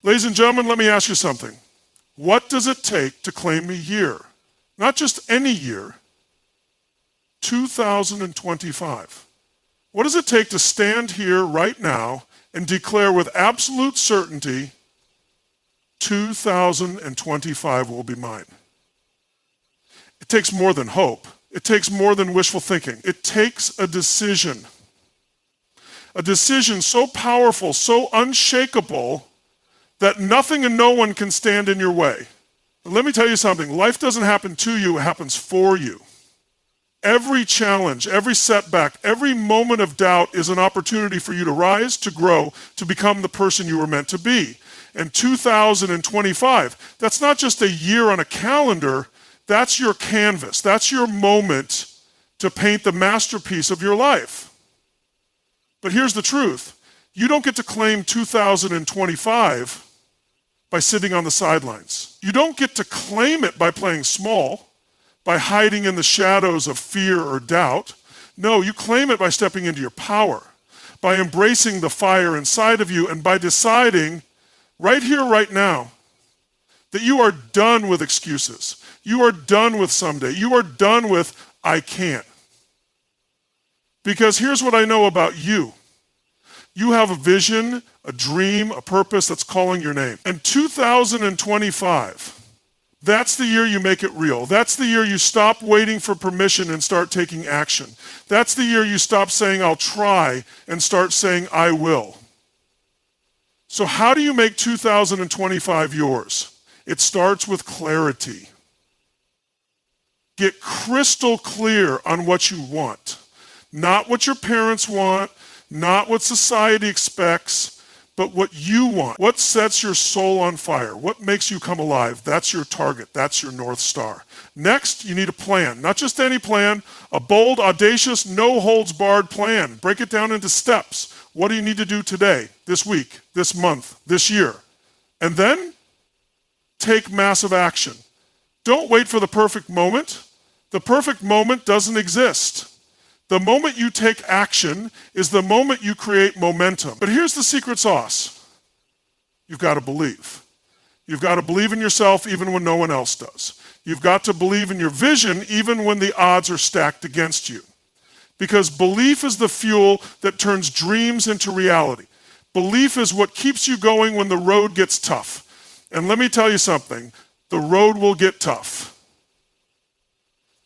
Ladies and gentlemen, let me ask you something. What does it take to claim a year? Not just any year, 2025. What does it take to stand here right now and declare with absolute certainty, 2025 will be mine? It takes more than hope. It takes more than wishful thinking. It takes a decision. A decision so powerful, so unshakable, that nothing and no one can stand in your way. But let me tell you something. Life doesn't happen to you, it happens for you. Every challenge, every setback, every moment of doubt is an opportunity for you to rise, to grow, to become the person you were meant to be. And 2025, that's not just a year on a calendar, that's your canvas. That's your moment to paint the masterpiece of your life. But here's the truth. You don't get to claim 2025 by sitting on the sidelines. You don't get to claim it by playing small, by hiding in the shadows of fear or doubt. No, you claim it by stepping into your power, by embracing the fire inside of you, and by deciding right here, right now, that you are done with excuses. You are done with someday. You are done with I can't. Because here's what I know about you. You have a vision, a dream, a purpose that's calling your name. And 2025, that's the year you make it real. That's the year you stop waiting for permission and start taking action. That's the year you stop saying, I'll try, and start saying, I will. So how do you make 2025 yours? It starts with clarity. Get crystal clear on what you want. Not what your parents want, not what society expects, but what you want. What sets your soul on fire? What makes you come alive? That's your target. That's your North Star. Next, you need a plan. Not just any plan, a bold, audacious, no-holds-barred plan. Break it down into steps. What do you need to do today, this week, this month, this year? And then, take massive action. Don't wait for the perfect moment. The perfect moment doesn't exist. The moment you take action is the moment you create momentum. But here's the secret sauce. You've got to believe. You've got to believe in yourself even when no one else does. You've got to believe in your vision even when the odds are stacked against you. Because belief is the fuel that turns dreams into reality. Belief is what keeps you going when the road gets tough. And let me tell you something, the road will get tough.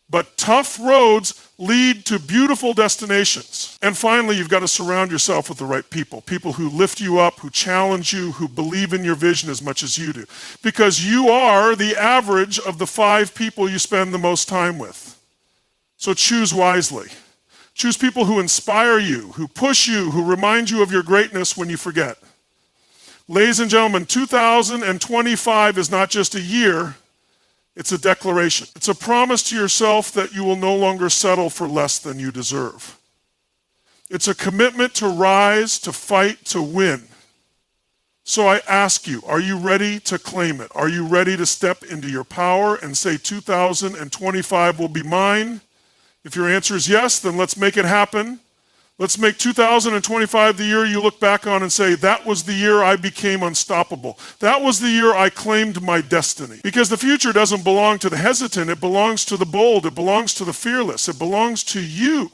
But tough roads lead to beautiful destinations. And finally, you've got to surround yourself with the right people. People who lift you up, who challenge you, who believe in your vision as much as you do. Because you are the average of the 5 people you spend the most time with. So choose wisely. Choose people who inspire you, who push you, who remind you of your greatness when you forget. Ladies and gentlemen, 2025 is not just a year, it's a declaration. It's a promise to yourself that you will no longer settle for less than you deserve. It's a commitment to rise, to fight, to win. So I ask you, are you ready to claim it? Are you ready to step into your power and say 2025 will be mine? If your answer is yes, then let's make it happen. Let's make 2025 the year you look back on and say, that was the year I became unstoppable. That was the year I claimed my destiny. Because the future doesn't belong to the hesitant, it belongs to the bold, it belongs to the fearless, it belongs to you.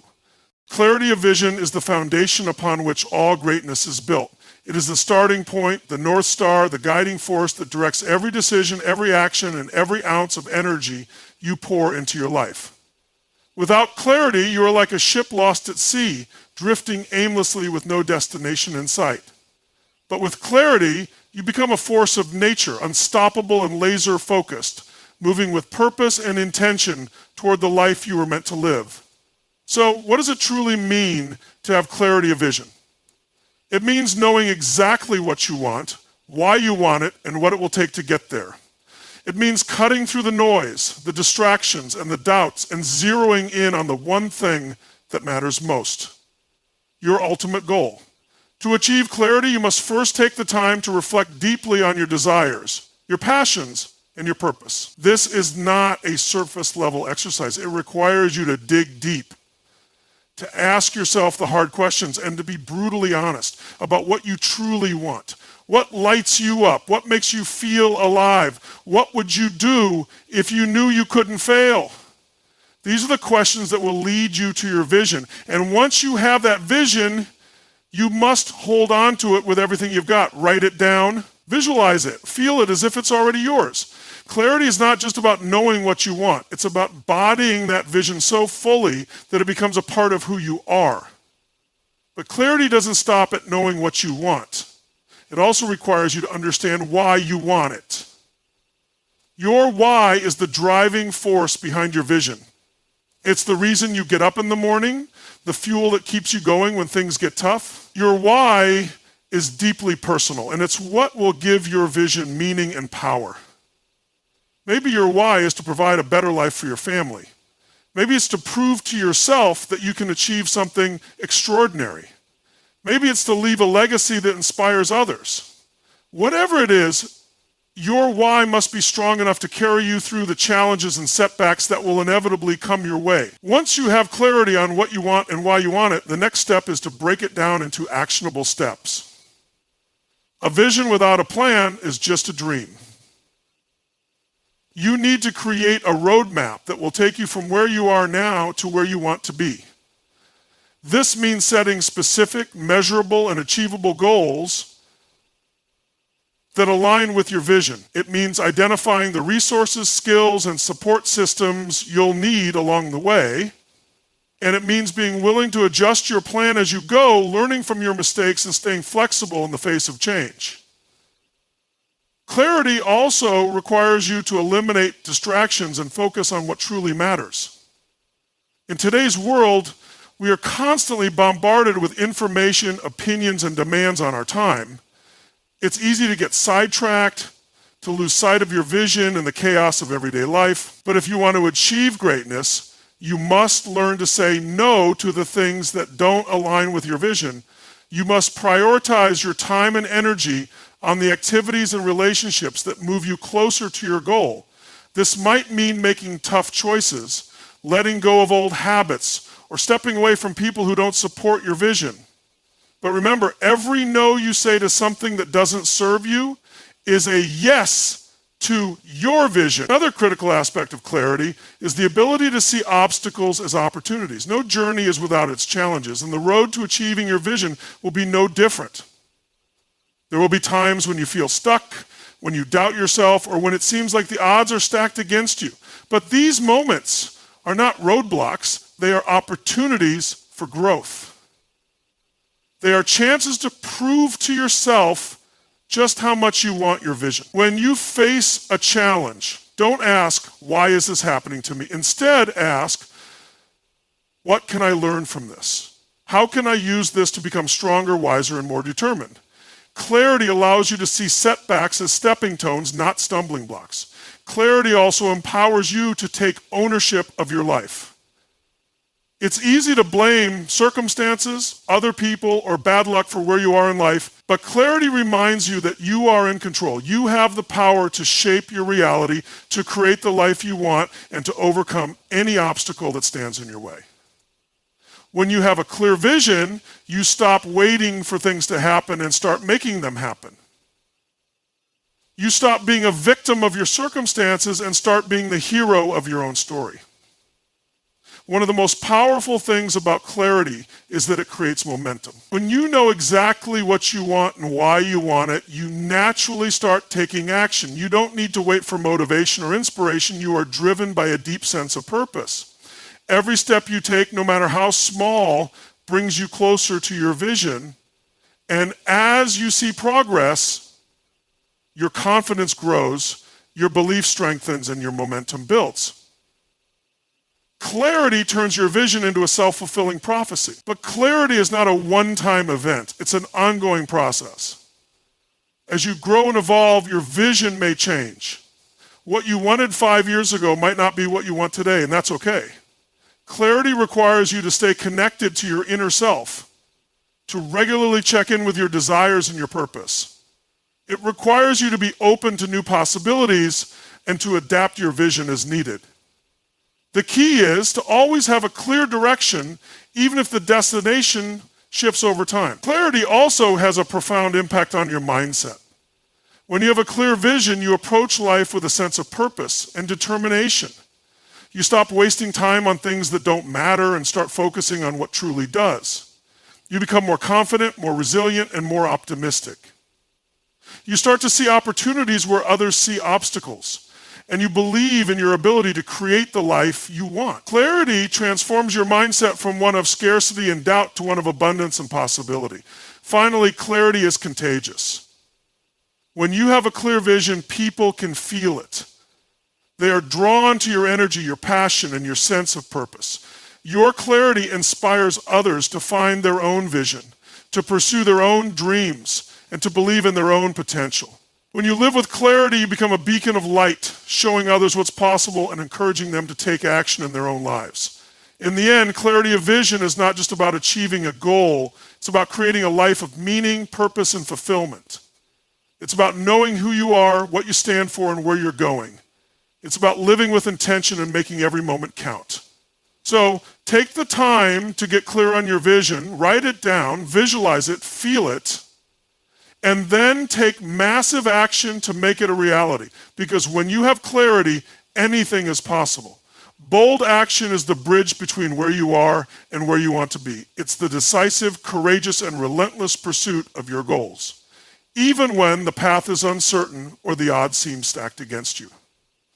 Clarity of vision is the foundation upon which all greatness is built. It is the starting point, the North Star, the guiding force that directs every decision, every action, and every ounce of energy you pour into your life. Without clarity, you are like a ship lost at sea, drifting aimlessly with no destination in sight. But with clarity, you become a force of nature, unstoppable and laser-focused, moving with purpose and intention toward the life you were meant to live. So, what does it truly mean to have clarity of vision? It means knowing exactly what you want, why you want it, and what it will take to get there. It means cutting through the noise, the distractions, and the doubts, and zeroing in on the one thing that matters most. Your ultimate goal. To achieve clarity, you must first take the time to reflect deeply on your desires, your passions, and your purpose. This is not a surface-level exercise. It requires you to dig deep, to ask yourself the hard questions, and to be brutally honest about what you truly want. What lights you up? What makes you feel alive? What would you do if you knew you couldn't fail? These are the questions that will lead you to your vision. And once you have that vision, you must hold on to it with everything you've got. Write it down, visualize it, feel it as if it's already yours. Clarity is not just about knowing what you want. It's about embodying that vision so fully that it becomes a part of who you are. But clarity doesn't stop at knowing what you want. It also requires you to understand why you want it. Your why is the driving force behind your vision. It's the reason you get up in the morning, the fuel that keeps you going when things get tough. Your why is deeply personal, and it's what will give your vision meaning and power. Maybe your why is to provide a better life for your family. Maybe it's to prove to yourself that you can achieve something extraordinary. Maybe it's to leave a legacy that inspires others. Whatever it is, your why must be strong enough to carry you through the challenges and setbacks that will inevitably come your way. Once you have clarity on what you want and why you want it, the next step is to break it down into actionable steps. A vision without a plan is just a dream. You need to create a roadmap that will take you from where you are now to where you want to be. This means setting specific, measurable, and achievable goals that align with your vision. It means identifying the resources, skills, and support systems you'll need along the way. And it means being willing to adjust your plan as you go, learning from your mistakes and staying flexible in the face of change. Clarity also requires you to eliminate distractions and focus on what truly matters. In today's world, we are constantly bombarded with information, opinions, and demands on our time. It's easy to get sidetracked, to lose sight of your vision in the chaos of everyday life. But if you want to achieve greatness, you must learn to say no to the things that don't align with your vision. You must prioritize your time and energy on the activities and relationships that move you closer to your goal. This might mean making tough choices, letting go of old habits, or stepping away from people who don't support your vision. But remember, every no you say to something that doesn't serve you is a yes to your vision. Another critical aspect of clarity is the ability to see obstacles as opportunities. No journey is without its challenges, and the road to achieving your vision will be no different. There will be times when you feel stuck, when you doubt yourself, or when it seems like the odds are stacked against you. But these moments are not roadblocks, they are opportunities for growth. They are chances to prove to yourself just how much you want your vision. When you face a challenge, don't ask, why is this happening to me? Instead, ask, what can I learn from this? How can I use this to become stronger, wiser, and more determined? Clarity allows you to see setbacks as stepping stones, not stumbling blocks. Clarity also empowers you to take ownership of your life. It's easy to blame circumstances, other people, or bad luck for where you are in life, but clarity reminds you that you are in control. You have the power to shape your reality, to create the life you want, and to overcome any obstacle that stands in your way. When you have a clear vision, you stop waiting for things to happen and start making them happen. You stop being a victim of your circumstances and start being the hero of your own story. One of the most powerful things about clarity is that it creates momentum. When you know exactly what you want and why you want it, you naturally start taking action. You don't need to wait for motivation or inspiration. You are driven by a deep sense of purpose. Every step you take, no matter how small, brings you closer to your vision. And as you see progress, your confidence grows, your belief strengthens, and your momentum builds. Clarity turns your vision into a self-fulfilling prophecy. But clarity is not a one-time event. It's an ongoing process. As you grow and evolve, your vision may change. What you wanted 5 years ago might not be what you want today, and that's okay. Clarity requires you to stay connected to your inner self, to regularly check in with your desires and your purpose. It requires you to be open to new possibilities and to adapt your vision as needed. The key is to always have a clear direction, even if the destination shifts over time. Clarity also has a profound impact on your mindset. When you have a clear vision, you approach life with a sense of purpose and determination. You stop wasting time on things that don't matter and start focusing on what truly does. You become more confident, more resilient, and more optimistic. You start to see opportunities where others see obstacles, and you believe in your ability to create the life you want. Clarity transforms your mindset from one of scarcity and doubt to one of abundance and possibility. Finally, clarity is contagious. When you have a clear vision, people can feel it. They are drawn to your energy, your passion, and your sense of purpose. Your clarity inspires others to find their own vision, to pursue their own dreams, and to believe in their own potential. When you live with clarity, you become a beacon of light, showing others what's possible and encouraging them to take action in their own lives. In the end, clarity of vision is not just about achieving a goal, it's about creating a life of meaning, purpose, and fulfillment. It's about knowing who you are, what you stand for, and where you're going. It's about living with intention and making every moment count. So take the time to get clear on your vision, write it down, visualize it, feel it, and then take massive action to make it a reality. Because when you have clarity, anything is possible. Bold action is the bridge between where you are and where you want to be. It's the decisive, courageous, and relentless pursuit of your goals, even when the path is uncertain or the odds seem stacked against you.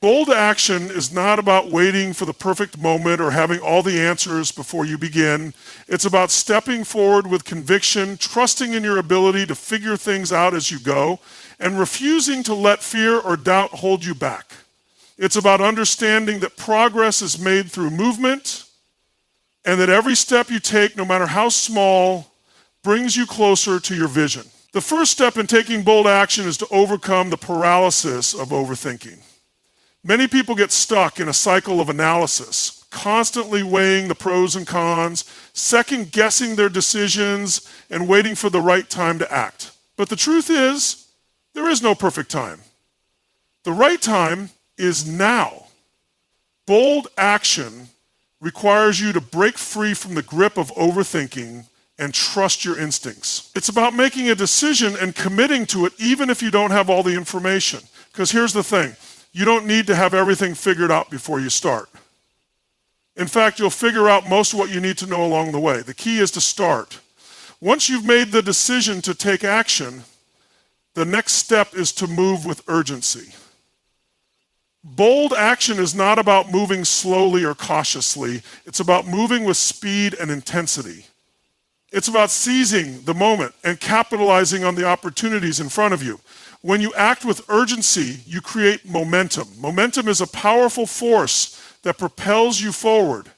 Bold action is not about waiting for the perfect moment or having all the answers before you begin. It's about stepping forward with conviction, trusting in your ability to figure things out as you go, and refusing to let fear or doubt hold you back. It's about understanding that progress is made through movement, and that every step you take, no matter how small, brings you closer to your vision. The first step in taking bold action is to overcome the paralysis of overthinking. Many people get stuck in a cycle of analysis, constantly weighing the pros and cons, second-guessing their decisions, and waiting for the right time to act. But the truth is, there is no perfect time. The right time is now. Bold action requires you to break free from the grip of overthinking and trust your instincts. It's about making a decision and committing to it even if you don't have all the information. Because here's the thing. You don't need to have everything figured out before you start. In fact, you'll figure out most of what you need to know along the way. The key is to start. Once you've made the decision to take action, the next step is to move with urgency. Bold action is not about moving slowly or cautiously. It's about moving with speed and intensity. It's about seizing the moment and capitalizing on the opportunities in front of you. When you act with urgency, you create momentum. Momentum is a powerful force that propels you forward,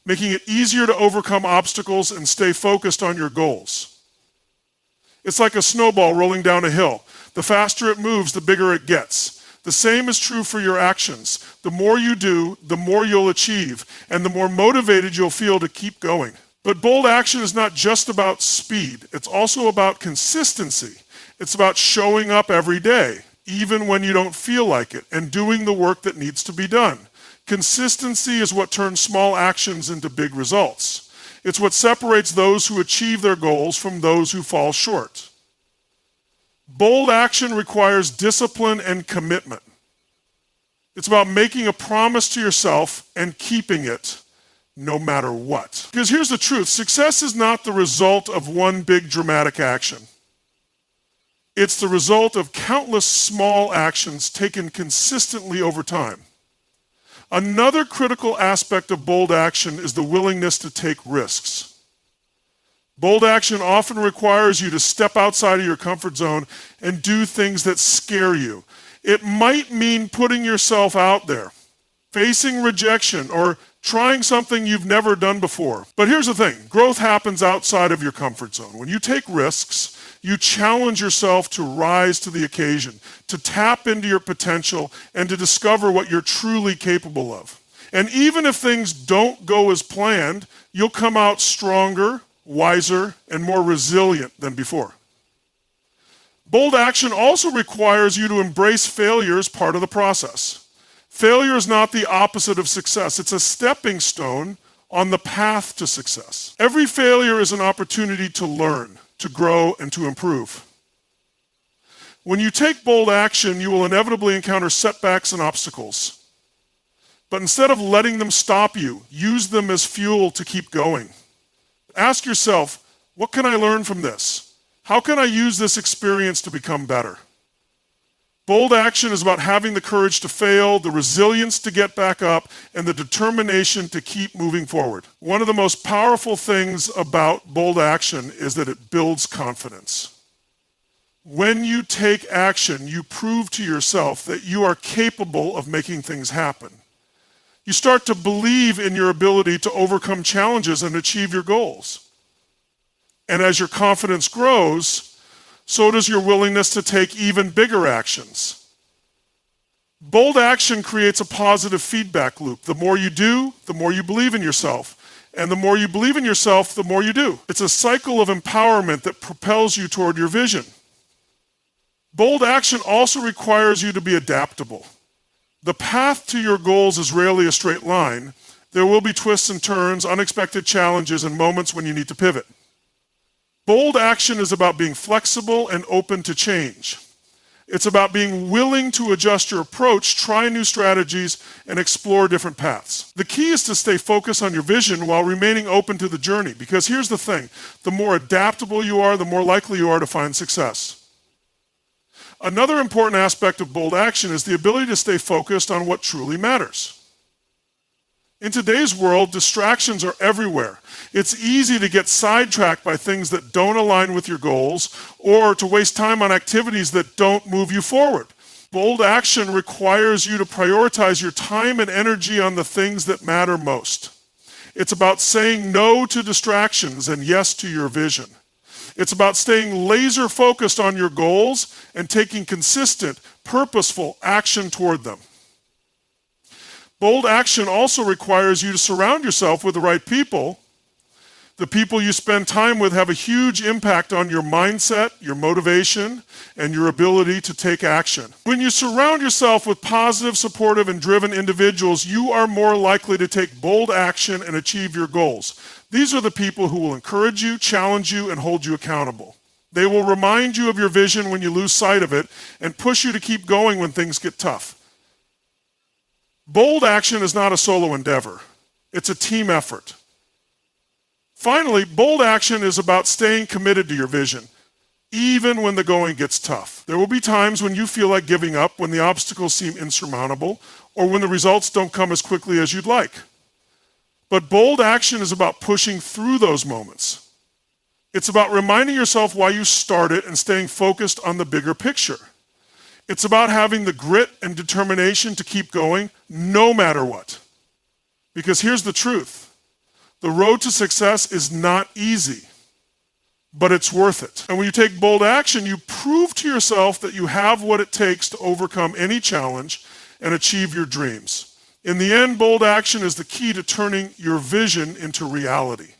making it easier to overcome obstacles and stay focused on your goals. It's like a snowball rolling down a hill. The faster it moves, the bigger it gets. The same is true for your actions. The more you do, the more you'll achieve, and the more motivated you'll feel to keep going. But bold action is not just about speed. It's also about consistency. It's about showing up every day, even when you don't feel like it, and doing the work that needs to be done. Consistency is what turns small actions into big results. It's what separates those who achieve their goals from those who fall short. Bold action requires discipline and commitment. It's about making a promise to yourself and keeping it no matter what. Because here's the truth, success is not the result of one big dramatic action. It's the result of countless small actions taken consistently over time. Another critical aspect of bold action is the willingness to take risks. Bold action often requires you to step outside of your comfort zone and do things that scare you. It might mean putting yourself out there, facing rejection, or trying something you've never done before. But here's the thing, growth happens outside of your comfort zone. When you take risks, you challenge yourself to rise to the occasion, to tap into your potential, and to discover what you're truly capable of. And even if things don't go as planned, you'll come out stronger, wiser, and more resilient than before. Bold action also requires you to embrace failure as part of the process. Failure is not the opposite of success. It's a stepping stone on the path to success. Every failure is an opportunity to learn, to grow, and to improve. When you take bold action, you will inevitably encounter setbacks and obstacles. But instead of letting them stop you, use them as fuel to keep going. Ask yourself, what can I learn from this? How can I use this experience to become better? Bold action is about having the courage to fail, the resilience to get back up, and the determination to keep moving forward. One of the most powerful things about bold action is that it builds confidence. When you take action, you prove to yourself that you are capable of making things happen. You start to believe in your ability to overcome challenges and achieve your goals. And as your confidence grows, so does your willingness to take even bigger actions. Bold action creates a positive feedback loop. The more you do, the more you believe in yourself. And the more you believe in yourself, the more you do. It's a cycle of empowerment that propels you toward your vision. Bold action also requires you to be adaptable. The path to your goals is rarely a straight line. There will be twists and turns, unexpected challenges, and moments when you need to pivot. Bold action is about being flexible and open to change. It's about being willing to adjust your approach, try new strategies, and explore different paths. The key is to stay focused on your vision while remaining open to the journey, because here's the thing, the more adaptable you are, the more likely you are to find success. Another important aspect of bold action is the ability to stay focused on what truly matters. In today's world, distractions are everywhere. It's easy to get sidetracked by things that don't align with your goals or to waste time on activities that don't move you forward. Bold action requires you to prioritize your time and energy on the things that matter most. It's about saying no to distractions and yes to your vision. It's about staying laser focused on your goals and taking consistent, purposeful action toward them. Bold action also requires you to surround yourself with the right people. The people you spend time with have a huge impact on your mindset, your motivation, and your ability to take action. When you surround yourself with positive, supportive, and driven individuals, you are more likely to take bold action and achieve your goals. These are the people who will encourage you, challenge you, and hold you accountable. They will remind you of your vision when you lose sight of it and push you to keep going when things get tough. Bold action is not a solo endeavor. It's a team effort. Finally, bold action is about staying committed to your vision, even when the going gets tough. There will be times when you feel like giving up, when the obstacles seem insurmountable, or when the results don't come as quickly as you'd like. But bold action is about pushing through those moments. It's about reminding yourself why you started and staying focused on the bigger picture. It's about having the grit and determination to keep going no matter what. Because here's the truth. The road to success is not easy, but it's worth it. And when you take bold action, you prove to yourself that you have what it takes to overcome any challenge and achieve your dreams. In the end, bold action is the key to turning your vision into reality.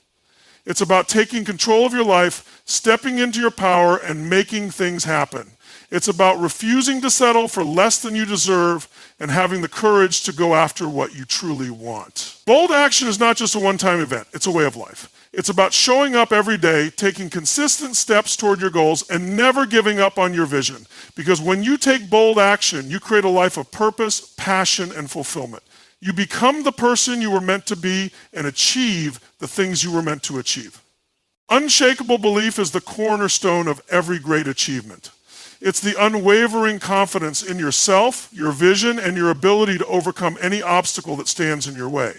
It's about taking control of your life, stepping into your power, and making things happen. It's about refusing to settle for less than you deserve and having the courage to go after what you truly want. Bold action is not just a one-time event, it's a way of life. It's about showing up every day, taking consistent steps toward your goals, and never giving up on your vision. Because when you take bold action, you create a life of purpose, passion, and fulfillment. You become the person you were meant to be and achieve the things you were meant to achieve. Unshakable belief is the cornerstone of every great achievement. It's the unwavering confidence in yourself, your vision, and your ability to overcome any obstacle that stands in your way.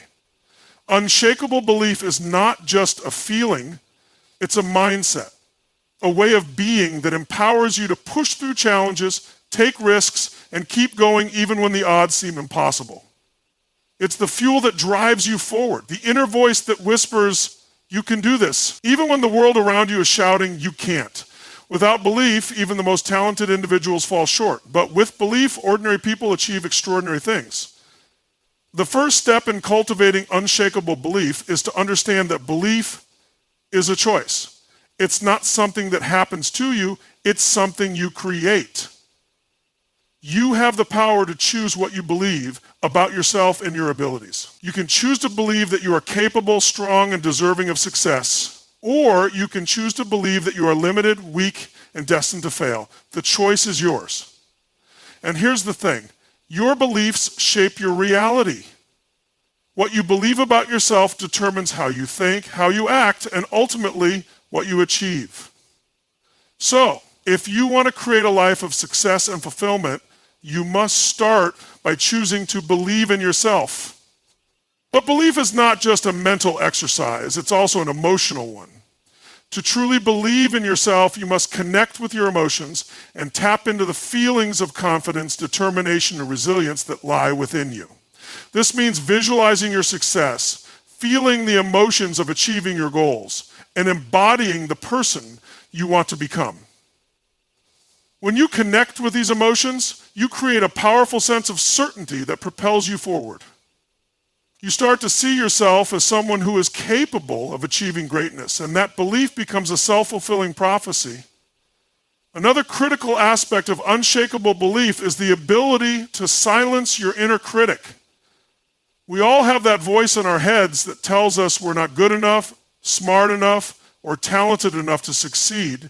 Unshakable belief is not just a feeling, it's a mindset, a way of being that empowers you to push through challenges, take risks, and keep going even when the odds seem impossible. It's the fuel that drives you forward, the inner voice that whispers, you can do this, even when the world around you is shouting, you can't. Without belief, even the most talented individuals fall short. But with belief, ordinary people achieve extraordinary things. The first step in cultivating unshakable belief is to understand that belief is a choice. It's not something that happens to you, it's something you create. You have the power to choose what you believe about yourself and your abilities. You can choose to believe that you are capable, strong, and deserving of success, or you can choose to believe that you are limited, weak, and destined to fail. The choice is yours. And here's the thing. Your beliefs shape your reality. What you believe about yourself determines how you think, how you act, and ultimately what you achieve. So, if you want to create a life of success and fulfillment, you must start by choosing to believe in yourself. But belief is not just a mental exercise, it's also an emotional one. To truly believe in yourself, you must connect with your emotions and tap into the feelings of confidence, determination, and resilience that lie within you. This means visualizing your success, feeling the emotions of achieving your goals, and embodying the person you want to become. When you connect with these emotions, you create a powerful sense of certainty that propels you forward. You start to see yourself as someone who is capable of achieving greatness, and that belief becomes a self-fulfilling prophecy. Another critical aspect of unshakable belief is the ability to silence your inner critic. We all have that voice in our heads that tells us we're not good enough, smart enough, or talented enough to succeed.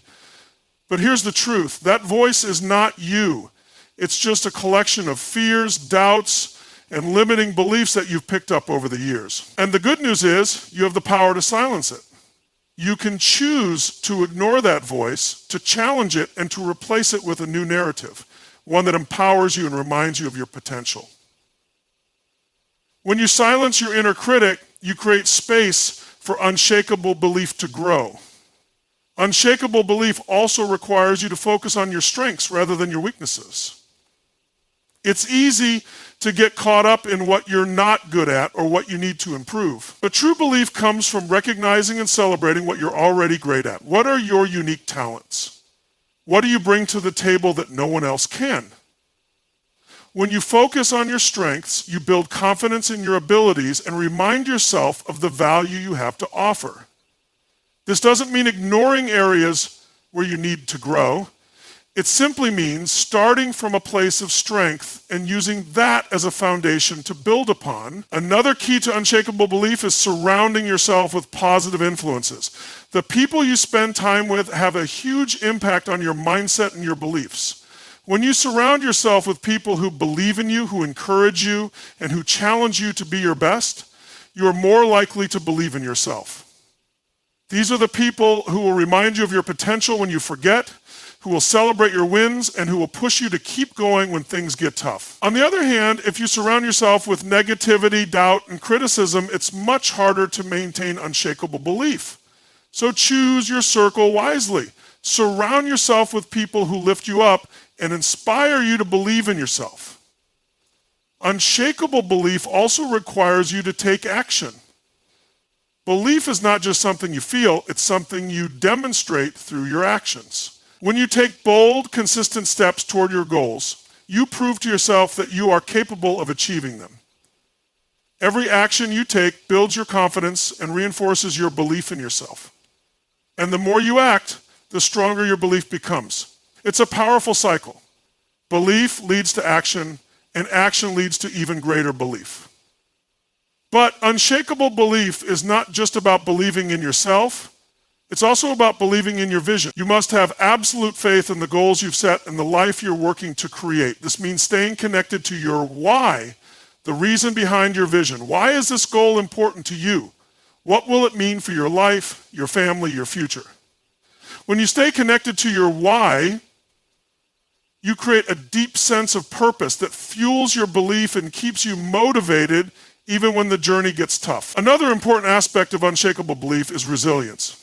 But here's the truth. That voice is not you. It's just a collection of fears, doubts, and limiting beliefs that you've picked up over the years. And the good news is you have the power to silence it. You can choose to ignore that voice, to challenge it, and to replace it with a new narrative, one that empowers you and reminds you of your potential. When you silence your inner critic, you create space for unshakable belief to grow. Unshakable belief also requires you to focus on your strengths rather than your weaknesses. It's easy to get caught up in what you're not good at or what you need to improve. But true belief comes from recognizing and celebrating what you're already great at. What are your unique talents? What do you bring to the table that no one else can? When you focus on your strengths, you build confidence in your abilities and remind yourself of the value you have to offer. This doesn't mean ignoring areas where you need to grow. It simply means starting from a place of strength and using that as a foundation to build upon. Another key to unshakable belief is surrounding yourself with positive influences. The people you spend time with have a huge impact on your mindset and your beliefs. When you surround yourself with people who believe in you, who encourage you, and who challenge you to be your best, you are more likely to believe in yourself. These are the people who will remind you of your potential when you forget, who will celebrate your wins, and who will push you to keep going when things get tough. On the other hand, if you surround yourself with negativity, doubt, and criticism, it's much harder to maintain unshakable belief. So choose your circle wisely. Surround yourself with people who lift you up and inspire you to believe in yourself. Unshakable belief also requires you to take action. Belief is not just something you feel, it's something you demonstrate through your actions. When you take bold, consistent steps toward your goals, you prove to yourself that you are capable of achieving them. Every action you take builds your confidence and reinforces your belief in yourself. And the more you act, the stronger your belief becomes. It's a powerful cycle. Belief leads to action, and action leads to even greater belief. But unshakable belief is not just about believing in yourself, it's also about believing in your vision. You must have absolute faith in the goals you've set and the life you're working to create. This means staying connected to your why, the reason behind your vision. Why is this goal important to you? What will it mean for your life, your family, your future? When you stay connected to your why, you create a deep sense of purpose that fuels your belief and keeps you motivated even when the journey gets tough. Another important aspect of unshakable belief is resilience.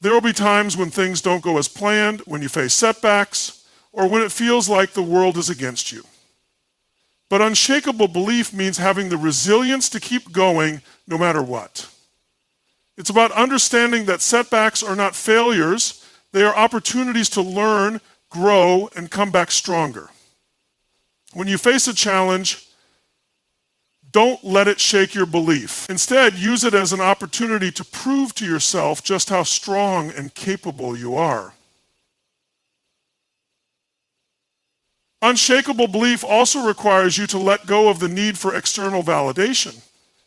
There will be times when things don't go as planned, when you face setbacks, or when it feels like the world is against you. But unshakable belief means having the resilience to keep going no matter what. It's about understanding that setbacks are not failures, they are opportunities to learn, grow, and come back stronger. When you face a challenge, don't let it shake your belief. Instead, use it as an opportunity to prove to yourself just how strong and capable you are. Unshakable belief also requires you to let go of the need for external validation.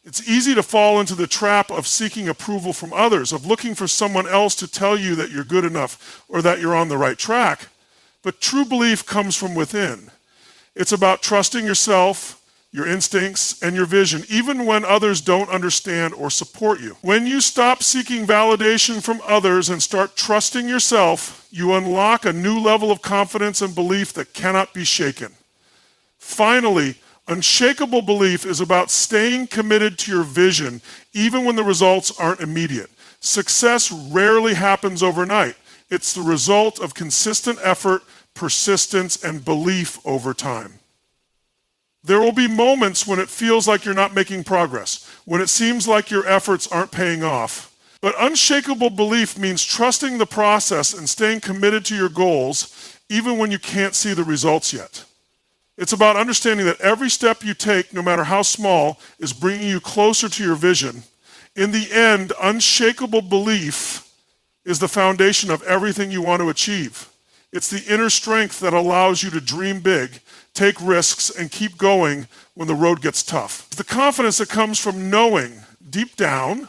It's easy to fall into the trap of seeking approval from others, of looking for someone else to tell you that you're good enough or that you're on the right track. But true belief comes from within. It's about trusting yourself, your instincts, and your vision, even when others don't understand or support you. When you stop seeking validation from others and start trusting yourself, you unlock a new level of confidence and belief that cannot be shaken. Finally, unshakable belief is about staying committed to your vision, even when the results aren't immediate. Success rarely happens overnight. It's the result of consistent effort, persistence, and belief over time. There will be moments when it feels like you're not making progress, when it seems like your efforts aren't paying off. But unshakable belief means trusting the process and staying committed to your goals, even when you can't see the results yet. It's about understanding that every step you take, no matter how small, is bringing you closer to your vision. In the end, unshakable belief is the foundation of everything you want to achieve. It's the inner strength that allows you to dream big, take risks, and keep going when the road gets tough. It's the confidence that comes from knowing deep down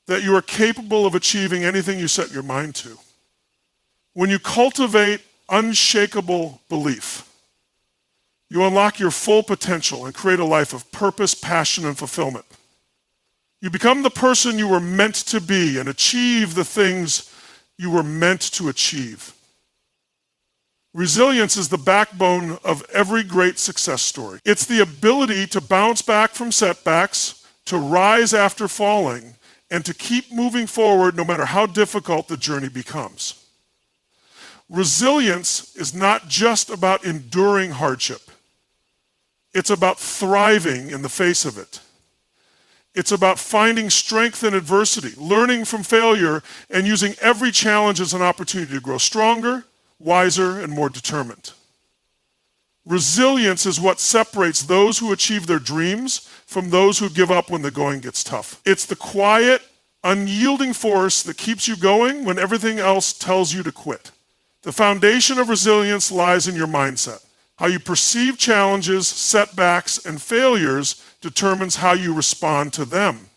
that you are capable of achieving anything you set your mind to. When you cultivate unshakable belief, you unlock your full potential and create a life of purpose, passion, and fulfillment. You become the person you were meant to be and achieve the things you were meant to achieve. Resilience is the backbone of every great success story. It's the ability to bounce back from setbacks, to rise after falling, and to keep moving forward no matter how difficult the journey becomes. Resilience is not just about enduring hardship. It's about thriving in the face of it. It's about finding strength in adversity, learning from failure, and using every challenge as an opportunity to grow stronger, wiser, and more determined. Resilience is what separates those who achieve their dreams from those who give up when the going gets tough. It's the quiet, unyielding force that keeps you going when everything else tells you to quit. The foundation of resilience lies in your mindset. How you perceive challenges, setbacks, and failures determines how you respond to them.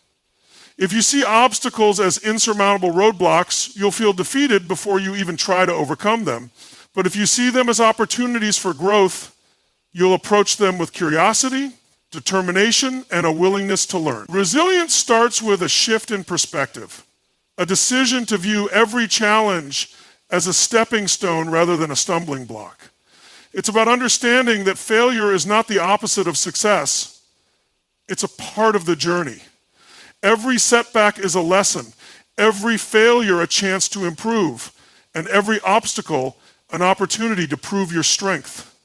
If you see obstacles as insurmountable roadblocks, you'll feel defeated before you even try to overcome them. But if you see them as opportunities for growth, you'll approach them with curiosity, determination, and a willingness to learn. Resilience starts with a shift in perspective, a decision to view every challenge as a stepping stone rather than a stumbling block. It's about understanding that failure is not the opposite of success. It's a part of the journey. Every setback is a lesson, every failure a chance to improve, and every obstacle an opportunity to prove your strength.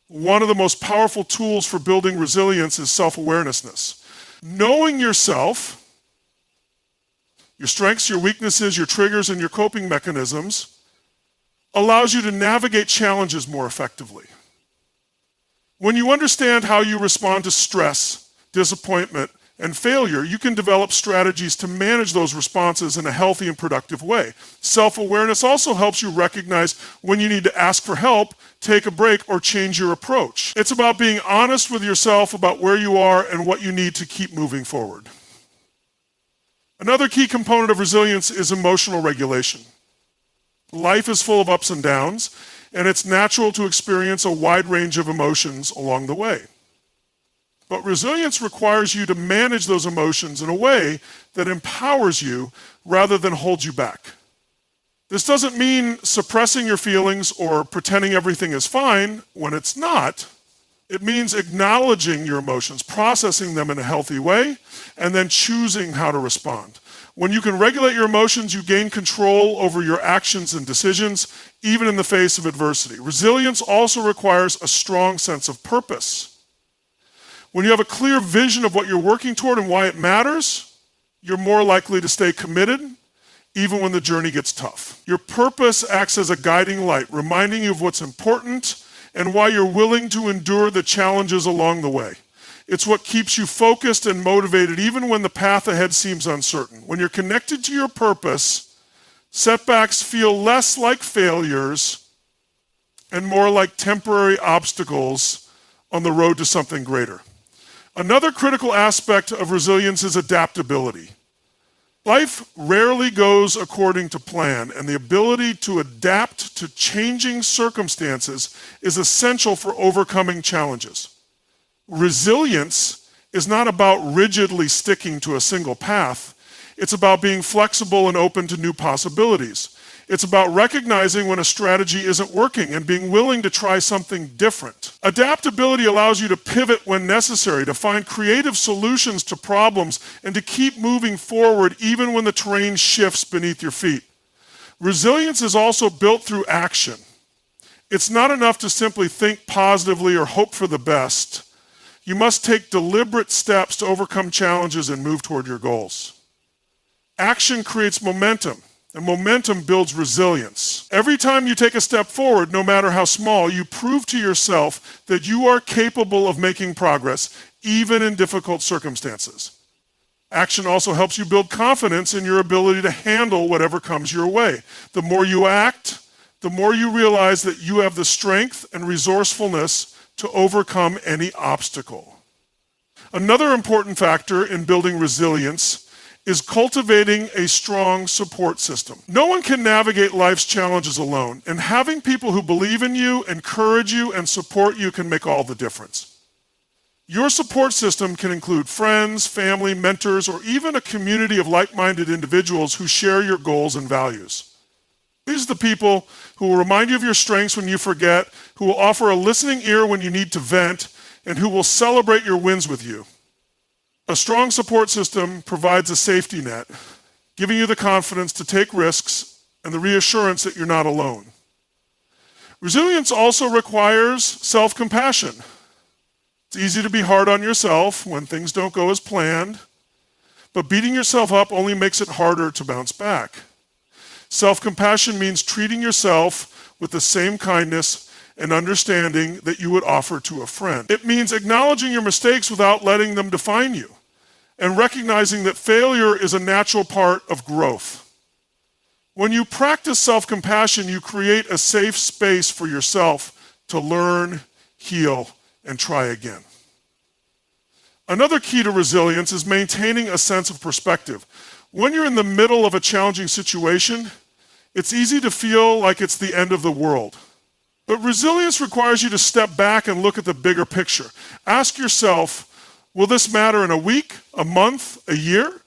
One of the most powerful tools for building resilience is self-awareness. Knowing yourself, your strengths, your weaknesses, your triggers, and your coping mechanisms allows you to navigate challenges more effectively. When you understand how you respond to stress, disappointment, and failure, you can develop strategies to manage those responses in a healthy and productive way. Self-awareness also helps you recognize when you need to ask for help, take a break, or change your approach. It's about being honest with yourself about where you are and what you need to keep moving forward. Another key component of resilience is emotional regulation. Life is full of ups and downs, and it's natural to experience a wide range of emotions along the way. But resilience requires you to manage those emotions in a way that empowers you rather than holds you back. This doesn't mean suppressing your feelings or pretending everything is fine when it's not. It means acknowledging your emotions, processing them in a healthy way, and then choosing how to respond. When you can regulate your emotions, you gain control over your actions and decisions, even in the face of adversity. Resilience also requires a strong sense of purpose. When you have a clear vision of what you're working toward and why it matters, you're more likely to stay committed, even when the journey gets tough. Your purpose acts as a guiding light, reminding you of what's important and why you're willing to endure the challenges along the way. It's what keeps you focused and motivated, even when the path ahead seems uncertain. When you're connected to your purpose, setbacks feel less like failures and more like temporary obstacles on the road to something greater. Another critical aspect of resilience is adaptability. Life rarely goes according to plan, and the ability to adapt to changing circumstances is essential for overcoming challenges. Resilience is not about rigidly sticking to a single path. It's about being flexible and open to new possibilities. It's about recognizing when a strategy isn't working and being willing to try something different. Adaptability allows you to pivot when necessary, to find creative solutions to problems, and to keep moving forward even when the terrain shifts beneath your feet. Resilience is also built through action. It's not enough to simply think positively or hope for the best. You must take deliberate steps to overcome challenges and move toward your goals. Action creates momentum, and momentum builds resilience. Every time you take a step forward, no matter how small, you prove to yourself that you are capable of making progress, even in difficult circumstances. Action also helps you build confidence in your ability to handle whatever comes your way. The more you act, the more you realize that you have the strength and resourcefulness to overcome any obstacle. Another important factor in building resilience is cultivating a strong support system. No one can navigate life's challenges alone, and having people who believe in you, encourage you, and support you can make all the difference. Your support system can include friends, family, mentors, or even a community of like-minded individuals who share your goals and values. These are the people who will remind you of your strengths when you forget, who will offer a listening ear when you need to vent, and who will celebrate your wins with you. A strong support system provides a safety net, giving you the confidence to take risks and the reassurance that you're not alone. Resilience also requires self-compassion. It's easy to be hard on yourself when things don't go as planned, but beating yourself up only makes it harder to bounce back. Self-compassion means treating yourself with the same kindness and understanding that you would offer to a friend. It means acknowledging your mistakes without letting them define you, and recognizing that failure is a natural part of growth. When you practice self-compassion, you create a safe space for yourself to learn, heal, and try again. Another key to resilience is maintaining a sense of perspective. When you're in the middle of a challenging situation, it's easy to feel like it's the end of the world. But resilience requires you to step back and look at the bigger picture. Ask yourself, will this matter in a week, a month, a year?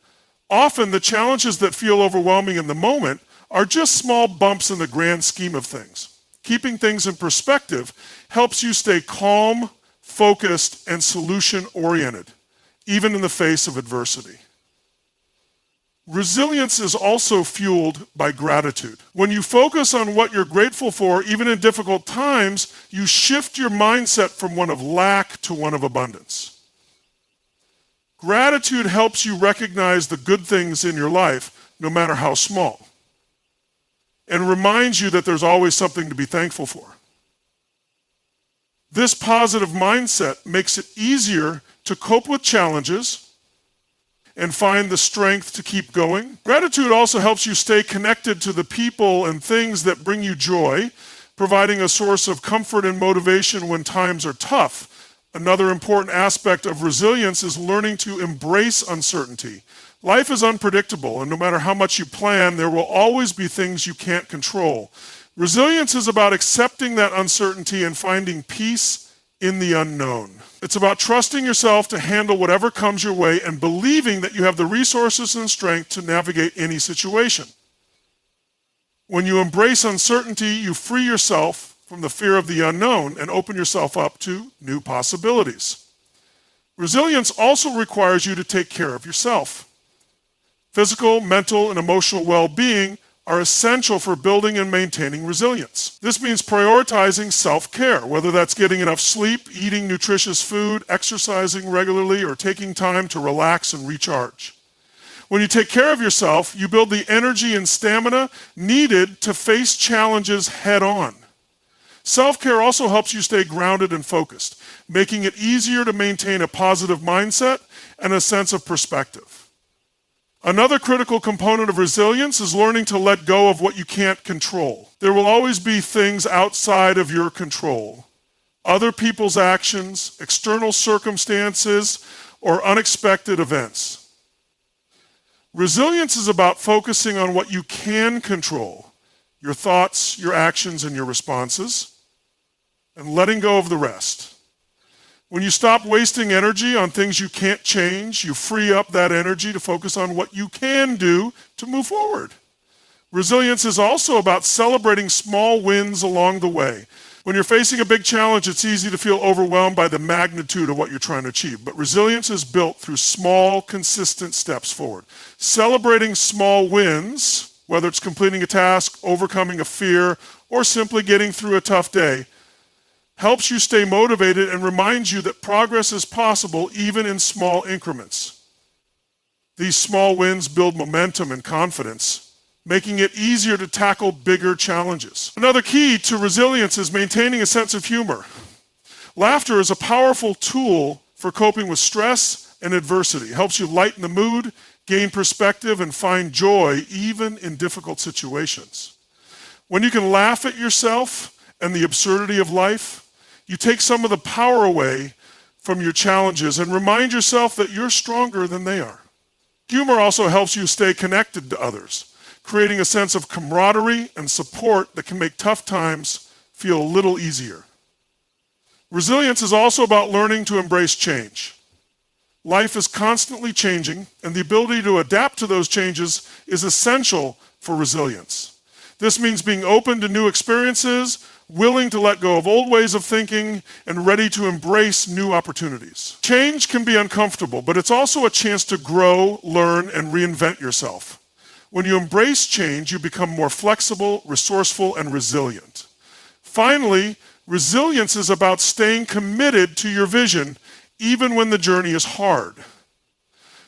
Often the challenges that feel overwhelming in the moment are just small bumps in the grand scheme of things. Keeping things in perspective helps you stay calm, focused, and solution-oriented, even in the face of adversity. Resilience is also fueled by gratitude. When you focus on what you're grateful for, even in difficult times, you shift your mindset from one of lack to one of abundance. Gratitude helps you recognize the good things in your life, no matter how small, and reminds you that there's always something to be thankful for. This positive mindset makes it easier to cope with challenges and find the strength to keep going. Gratitude also helps you stay connected to the people and things that bring you joy, providing a source of comfort and motivation when times are tough. Another important aspect of resilience is learning to embrace uncertainty. Life is unpredictable, and no matter how much you plan, there will always be things you can't control. Resilience is about accepting that uncertainty and finding peace in the unknown. It's about trusting yourself to handle whatever comes your way and believing that you have the resources and strength to navigate any situation. When you embrace uncertainty, you free yourself from the fear of the unknown and open yourself up to new possibilities. Resilience also requires you to take care of yourself. Physical, mental, and emotional well-being are essential for building and maintaining resilience. This means prioritizing self-care, whether that's getting enough sleep, eating nutritious food, exercising regularly, or taking time to relax and recharge. When you take care of yourself, you build the energy and stamina needed to face challenges head-on. Self-care also helps you stay grounded and focused, making it easier to maintain a positive mindset and a sense of perspective. Another critical component of resilience is learning to let go of what you can't control. There will always be things outside of your control. Other people's actions, external circumstances, or unexpected events. Resilience is about focusing on what you can control, your thoughts, your actions, and your responses, and letting go of the rest. When you stop wasting energy on things you can't change, you free up that energy to focus on what you can do to move forward. Resilience is also about celebrating small wins along the way. When you're facing a big challenge, it's easy to feel overwhelmed by the magnitude of what you're trying to achieve. But resilience is built through small, consistent steps forward. Celebrating small wins, whether it's completing a task, overcoming a fear, or simply getting through a tough day, helps you stay motivated and reminds you that progress is possible even in small increments. These small wins build momentum and confidence, making it easier to tackle bigger challenges. Another key to resilience is maintaining a sense of humor. Laughter is a powerful tool for coping with stress and adversity. It helps you lighten the mood, gain perspective, and find joy even in difficult situations. When you can laugh at yourself and the absurdity of life, you take some of the power away from your challenges and remind yourself that you're stronger than they are. Humor also helps you stay connected to others, creating a sense of camaraderie and support that can make tough times feel a little easier. Resilience is also about learning to embrace change. Life is constantly changing, and the ability to adapt to those changes is essential for resilience. This means being open to new experiences, willing to let go of old ways of thinking, and ready to embrace new opportunities. Change can be uncomfortable, but it's also a chance to grow, learn, and reinvent yourself. When you embrace change, you become more flexible, resourceful, and resilient. Finally, resilience is about staying committed to your vision, even when the journey is hard.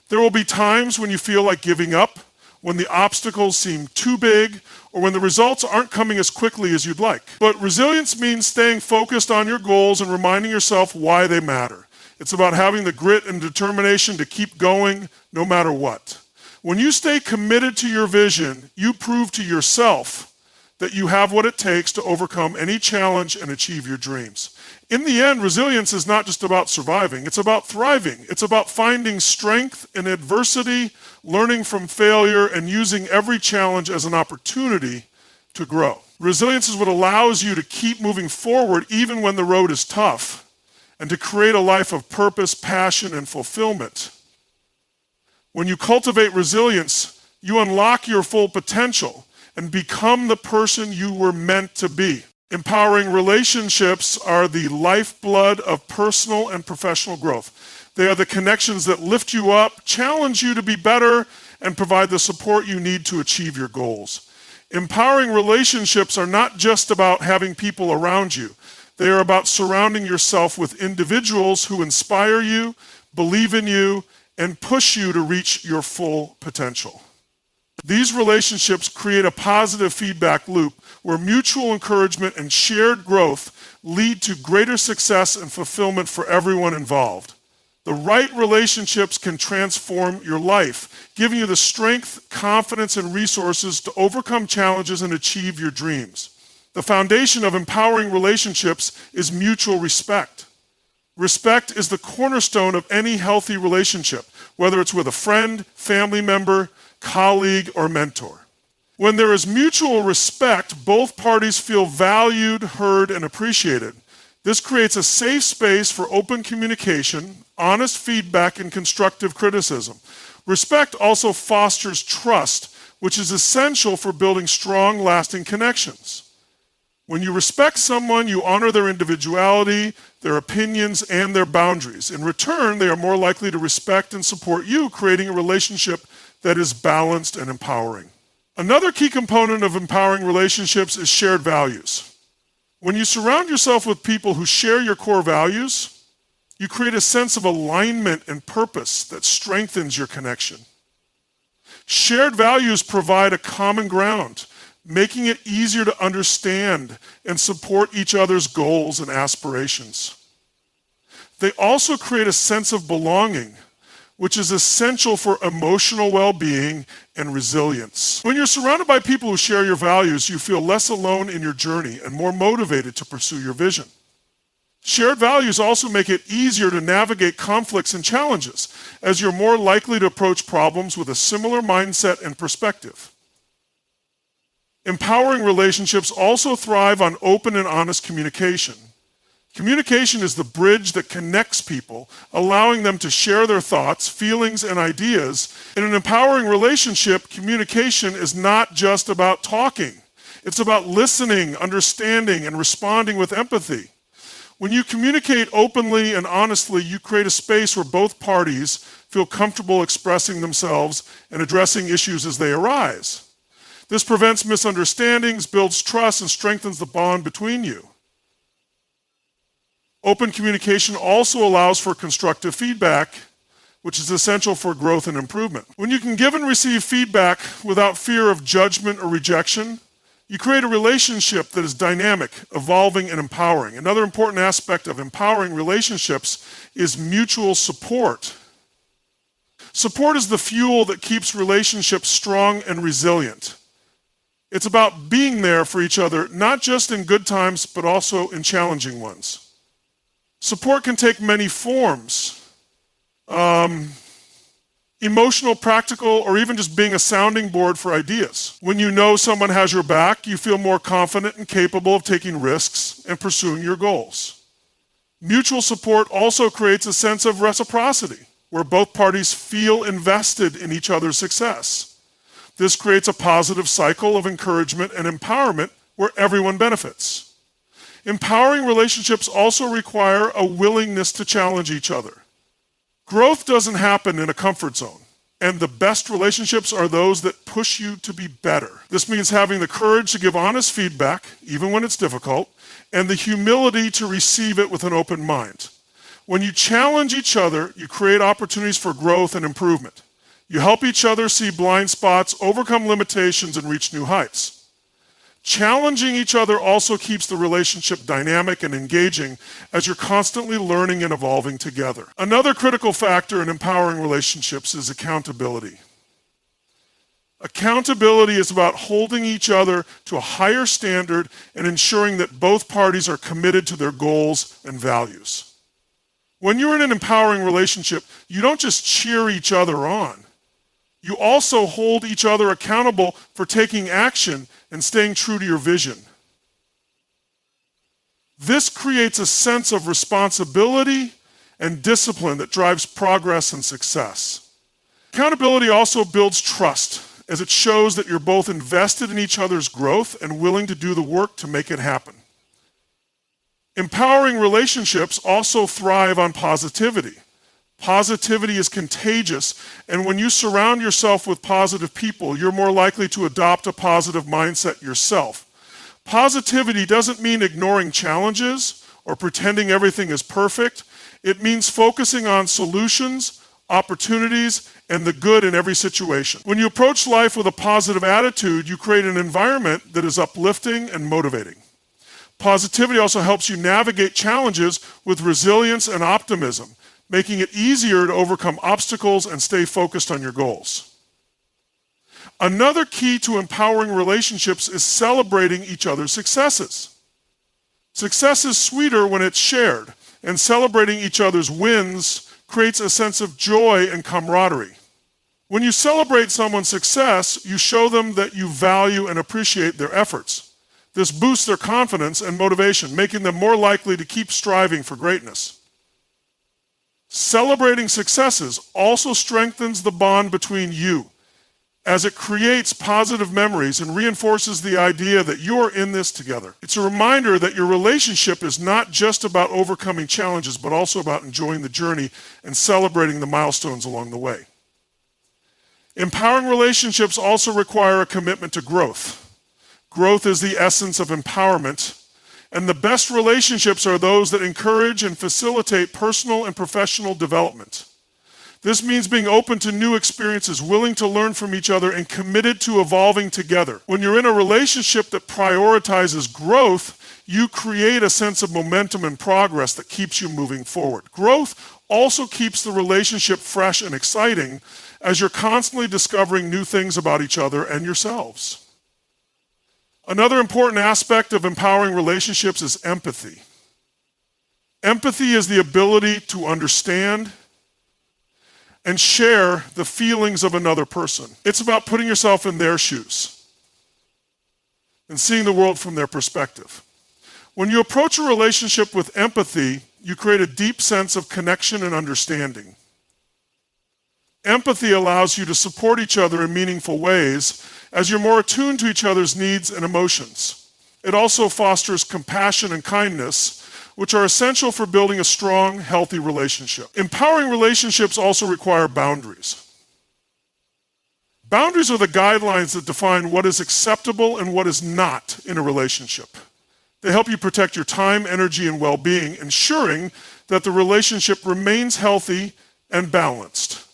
There will be times when you feel like giving up, when the obstacles seem too big, or when the results aren't coming as quickly as you'd like. But resilience means staying focused on your goals and reminding yourself why they matter. It's about having the grit and determination to keep going no matter what. When you stay committed to your vision, you prove to yourself that you have what it takes to overcome any challenge and achieve your dreams. In the end, resilience is not just about surviving, it's about thriving. It's about finding strength in adversity, learning from failure, and using every challenge as an opportunity to grow. Resilience is what allows you to keep moving forward even when the road is tough, and to create a life of purpose, passion, and fulfillment. When you cultivate resilience, you unlock your full potential and become the person you were meant to be. Empowering relationships are the lifeblood of personal and professional growth. They are the connections that lift you up, challenge you to be better, and provide the support you need to achieve your goals. Empowering relationships are not just about having people around you. They are about surrounding yourself with individuals who inspire you, believe in you, and push you to reach your full potential. These relationships create a positive feedback loop where mutual encouragement and shared growth lead to greater success and fulfillment for everyone involved. The right relationships can transform your life, giving you the strength, confidence, and resources to overcome challenges and achieve your dreams. The foundation of empowering relationships is mutual respect. Respect is the cornerstone of any healthy relationship, whether it's with a friend, family member, colleague, or mentor. When there is mutual respect, both parties feel valued, heard, and appreciated. This creates a safe space for open communication, honest feedback, and constructive criticism. Respect also fosters trust, which is essential for building strong, lasting connections. When you respect someone, you honor their individuality, their opinions, and their boundaries. In return, they are more likely to respect and support you, creating a relationship that is balanced and empowering. Another key component of empowering relationships is shared values. When you surround yourself with people who share your core values, you create a sense of alignment and purpose that strengthens your connection. Shared values provide a common ground, making it easier to understand and support each other's goals and aspirations. They also create a sense of belonging. which is essential for emotional well-being and resilience. When you're surrounded by people who share your values, you feel less alone in your journey and more motivated to pursue your vision. Shared values also make it easier to navigate conflicts and challenges, as you're more likely to approach problems with a similar mindset and perspective. Empowering relationships also thrive on open and honest communication. Communication is the bridge that connects people, allowing them to share their thoughts, feelings, and ideas. In an empowering relationship, communication is not just about talking. It's about listening, understanding, and responding with empathy. When you communicate openly and honestly, you create a space where both parties feel comfortable expressing themselves and addressing issues as they arise. This prevents misunderstandings, builds trust, and strengthens the bond between you. Open communication also allows for constructive feedback, which is essential for growth and improvement. When you can give and receive feedback without fear of judgment or rejection, you create a relationship that is dynamic, evolving, and empowering. Another important aspect of empowering relationships is mutual support. Support is the fuel that keeps relationships strong and resilient. It's about being there for each other, not just in good times, but also in challenging ones. Support can take many forms. Emotional, practical, or even just being a sounding board for ideas. When you know someone has your back, you feel more confident and capable of taking risks and pursuing your goals. Mutual support also creates a sense of reciprocity, where both parties feel invested in each other's success. This creates a positive cycle of encouragement and empowerment where everyone benefits. Empowering relationships also require a willingness to challenge each other. Growth doesn't happen in a comfort zone, and the best relationships are those that push you to be better. This means having the courage to give honest feedback, even when it's difficult, and the humility to receive it with an open mind. When you challenge each other, you create opportunities for growth and improvement. You help each other see blind spots, overcome limitations, and reach new heights. Challenging each other also keeps the relationship dynamic and engaging as you're constantly learning and evolving together. Another critical factor in empowering relationships is accountability. Accountability is about holding each other to a higher standard and ensuring that both parties are committed to their goals and values. When you're in an empowering relationship, you don't just cheer each other on. You also hold each other accountable for taking action and staying true to your vision. This creates a sense of responsibility and discipline that drives progress and success. Accountability also builds trust, as it shows that you're both invested in each other's growth and willing to do the work to make it happen. Empowering relationships also thrive on positivity. Positivity is contagious, and when you surround yourself with positive people, you're more likely to adopt a positive mindset yourself. Positivity doesn't mean ignoring challenges or pretending everything is perfect. It means focusing on solutions, opportunities, and the good in every situation. When you approach life with a positive attitude, you create an environment that is uplifting and motivating. Positivity also helps you navigate challenges with resilience and optimism, making it easier to overcome obstacles and stay focused on your goals. Another key to empowering relationships is celebrating each other's successes. Success is sweeter when it's shared, and celebrating each other's wins creates a sense of joy and camaraderie. When you celebrate someone's success, you show them that you value and appreciate their efforts. This boosts their confidence and motivation, making them more likely to keep striving for greatness. Celebrating successes also strengthens the bond between you, as it creates positive memories and reinforces the idea that you are in this together. It's a reminder that your relationship is not just about overcoming challenges, but also about enjoying the journey and celebrating the milestones along the way. Empowering relationships also require a commitment to growth. Growth is the essence of empowerment. And the best relationships are those that encourage and facilitate personal and professional development. This means being open to new experiences, willing to learn from each other, and committed to evolving together. When you're in a relationship that prioritizes growth, you create a sense of momentum and progress that keeps you moving forward. Growth also keeps the relationship fresh and exciting as you're constantly discovering new things about each other and yourselves. Another important aspect of empowering relationships is empathy. Empathy is the ability to understand and share the feelings of another person. It's about putting yourself in their shoes and seeing the world from their perspective. When you approach a relationship with empathy, you create a deep sense of connection and understanding. Empathy allows you to support each other in meaningful ways as you're more attuned to each other's needs and emotions. It also fosters compassion and kindness, which are essential for building a strong, healthy relationship. Empowering relationships also require boundaries. Boundaries are the guidelines that define what is acceptable and what is not in a relationship. They help you protect your time, energy, and well-being, ensuring that the relationship remains healthy and balanced.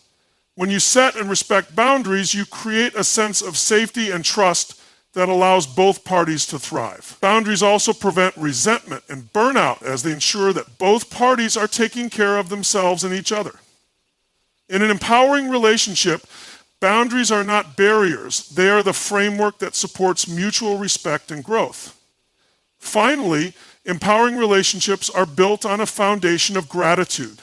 When you set and respect boundaries, you create a sense of safety and trust that allows both parties to thrive. Boundaries also prevent resentment and burnout as they ensure that both parties are taking care of themselves and each other. In an empowering relationship, boundaries are not barriers. They are the framework that supports mutual respect and growth. Finally, empowering relationships are built on a foundation of gratitude.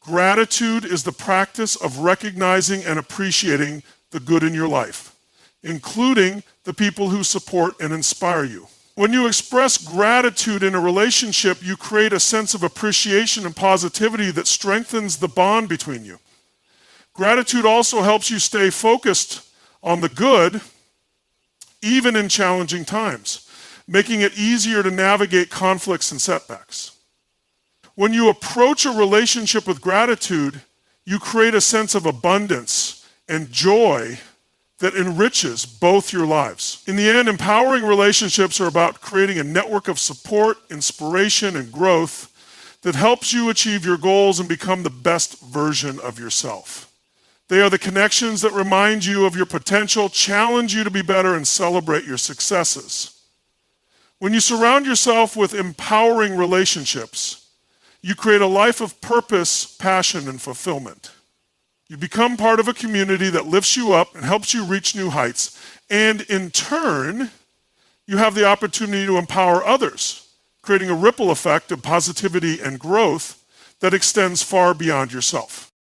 Gratitude is the practice of recognizing and appreciating the good in your life, including the people who support and inspire you. When you express gratitude in a relationship, you create a sense of appreciation and positivity that strengthens the bond between you. Gratitude also helps you stay focused on the good, even in challenging times, making it easier to navigate conflicts and setbacks. When you approach a relationship with gratitude, you create a sense of abundance and joy that enriches both your lives. In the end, empowering relationships are about creating a network of support, inspiration, and growth that helps you achieve your goals and become the best version of yourself. They are the connections that remind you of your potential, challenge you to be better, and celebrate your successes. When you surround yourself with empowering relationships, you create a life of purpose, passion, and fulfillment. You become part of a community that lifts you up and helps you reach new heights. And in turn, you have the opportunity to empower others, creating a ripple effect of positivity and growth that extends far beyond yourself.